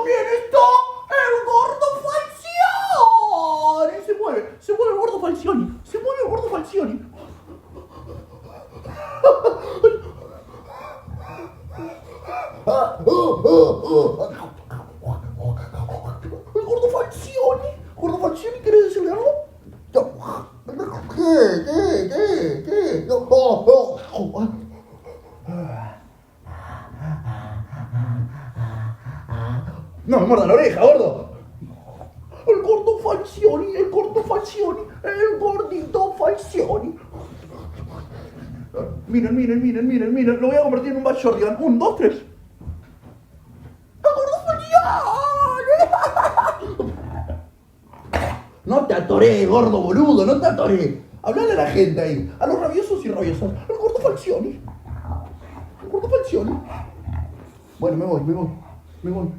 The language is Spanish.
también está el gordo Falcioni. Se mueve el gordo Falcioni. Se mueve el gordo Falcioni. El gordo Falcioni. Gordo Falcioni, ¿querés decirle algo? ¿Qué? No me muerda la oreja, gordo. El gordo Falcioni, el gordito Falcioni. Miren. Lo voy a convertir en un Bajordian. 1, 2, 3. ¡El gordo Falcioni! No te atoré, gordo boludo, no te atoré. Hablale a la gente ahí, a los rabiosos y rabiosas. El gordo Falcioni. Bueno, me voy.